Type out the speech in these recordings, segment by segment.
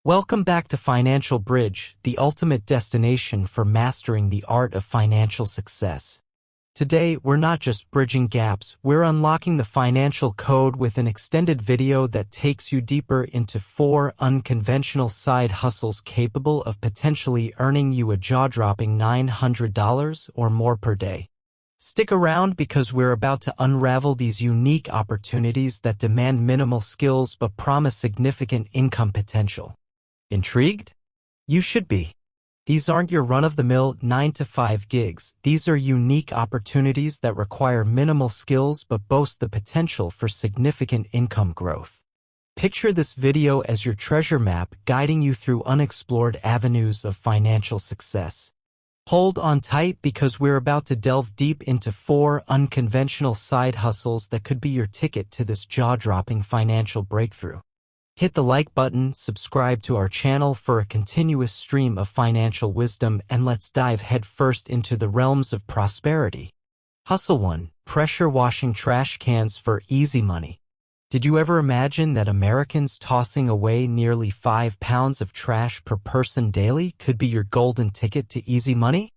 Welcome back to Financial Bridge, the ultimate destination for mastering the art of financial success. Today, we're not just bridging gaps, we're unlocking the financial code with an extended video that takes you deeper into 4 unconventional side hustles capable of potentially earning you a jaw-dropping $900 or more per day. Stick around because we're about to unravel these unique opportunities that demand minimal skills but promise significant income potential. Intrigued? You should be. These aren't your run-of-the-mill 9-to-5 gigs. These are unique opportunities that require minimal skills but boast the potential for significant income growth. Picture this video as your treasure map guiding you through unexplored avenues of financial success. Hold on tight because we're about to delve deep into 4 unconventional side hustles that could be your ticket to this jaw-dropping financial breakthrough. Hit the like button, subscribe to our channel for a continuous stream of financial wisdom, and let's dive headfirst into the realms of prosperity. Hustle 1. Pressure washing trash cans for easy money. Did you ever imagine that Americans tossing away nearly 5 pounds of trash per person daily could be your golden ticket to easy money?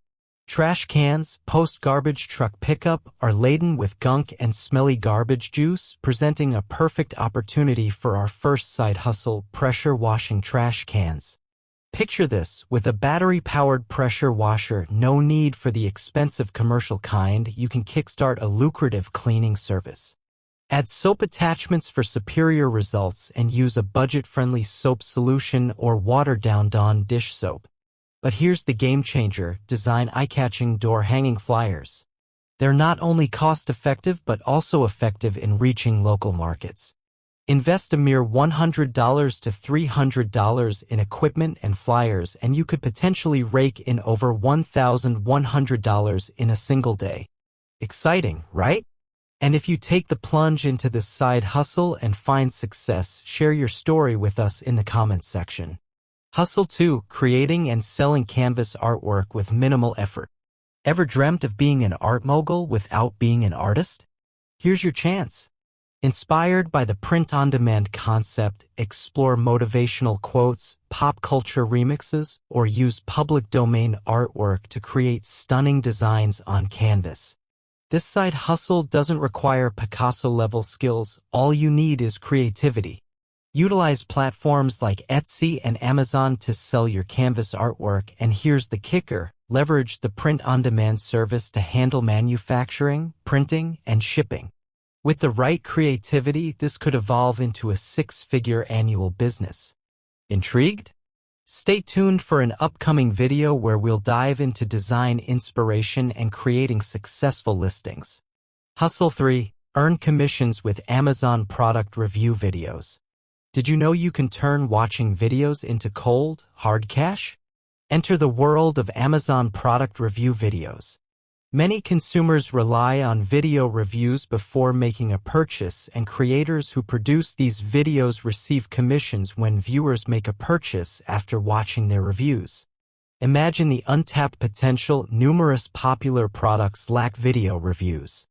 Trash cans, post-garbage truck pickup, are laden with gunk and smelly garbage juice, presenting a perfect opportunity for our first side hustle, pressure washing trash cans. Picture this, with a battery-powered pressure washer, no need for the expensive commercial kind, you can kickstart a lucrative cleaning service. Add soap attachments for superior results and use a budget-friendly soap solution or watered-down Dawn dish soap. But here's the game changer, design eye-catching door-hanging flyers. They're not only cost-effective but also effective in reaching local markets. Invest a mere $100 to $300 in equipment and flyers and you could potentially rake in over $1,100 in a single day. Exciting, right? And if you take the plunge into this side hustle and find success, share your story with us in the comments section. Hustle 2. Creating and selling canvas artwork with minimal effort. Ever dreamt of being an art mogul without being an artist? Here's your chance. Inspired by the print-on-demand concept, explore motivational quotes, pop culture remixes, or use public domain artwork to create stunning designs on canvas. This side hustle doesn't require Picasso-level skills. All you need is creativity. Utilize platforms like Etsy and Amazon to sell your canvas artwork, and here's the kicker, leverage the print-on-demand service to handle manufacturing, printing, and shipping. With the right creativity, this could evolve into a 6-figure annual business. Intrigued? Stay tuned for an upcoming video where we'll dive into design inspiration and creating successful listings. Hustle 3. Earn commissions with Amazon product review videos. Did you know you can turn watching videos into cold, hard cash? Enter the world of Amazon product review videos. Many consumers rely on video reviews before making a purchase, and creators who produce these videos receive commissions when viewers make a purchase after watching their reviews. Imagine the untapped potential. Numerous popular products lack video reviews.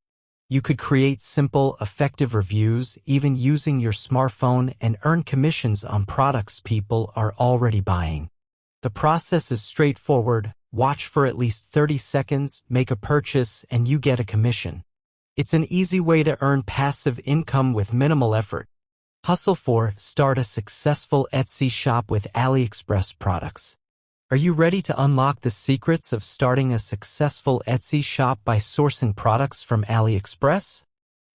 You could create simple, effective reviews, even using your smartphone, and earn commissions on products people are already buying. The process is straightforward. Watch for at least 30 seconds, make a purchase, and you get a commission. It's an easy way to earn passive income with minimal effort. Hustle 4. Start a successful Etsy shop with AliExpress products. Are you ready to unlock the secrets of starting a successful Etsy shop by sourcing products from AliExpress?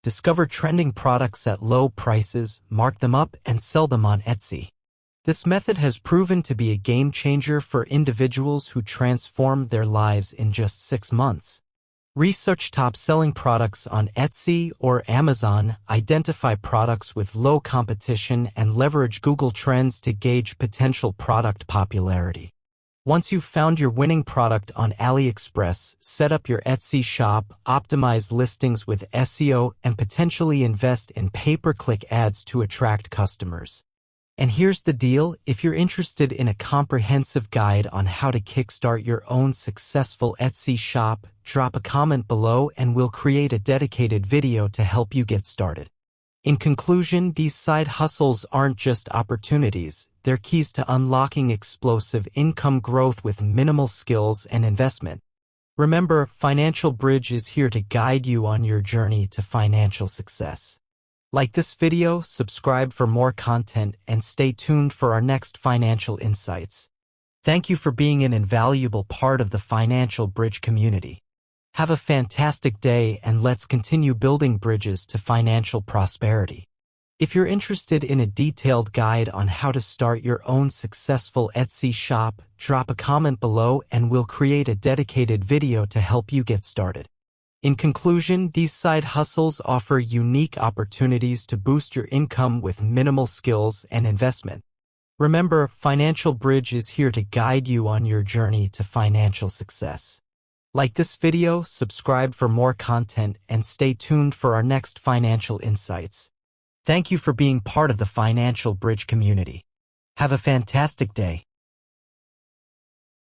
Discover trending products at low prices, mark them up, and sell them on Etsy. This method has proven to be a game changer for individuals who transform their lives in just 6 months. Research top-selling products on Etsy or Amazon, identify products with low competition, and leverage Google Trends to gauge potential product popularity. Once you've found your winning product on AliExpress, set up your Etsy shop, optimize listings with SEO, and potentially invest in pay-per-click ads to attract customers. And here's the deal, if you're interested in a comprehensive guide on how to kickstart your own successful Etsy shop, drop a comment below and we'll create a dedicated video to help you get started. In conclusion, these side hustles aren't just opportunities, they're keys to unlocking explosive income growth with minimal skills and investment. Remember, Financial Bridge is here to guide you on your journey to financial success. Like this video, subscribe for more content, and stay tuned for our next financial insights. Thank you for being an invaluable part of the Financial Bridge community. Have a fantastic day, and let's continue building bridges to financial prosperity. If you're interested in a detailed guide on how to start your own successful Etsy shop, drop a comment below and we'll create a dedicated video to help you get started. In conclusion, these side hustles offer unique opportunities to boost your income with minimal skills and investment. Remember, Financial Bridge is here to guide you on your journey to financial success. Like this video, subscribe for more content, and stay tuned for our next financial insights. Thank you for being part of the Financial Bridge community. Have a fantastic day.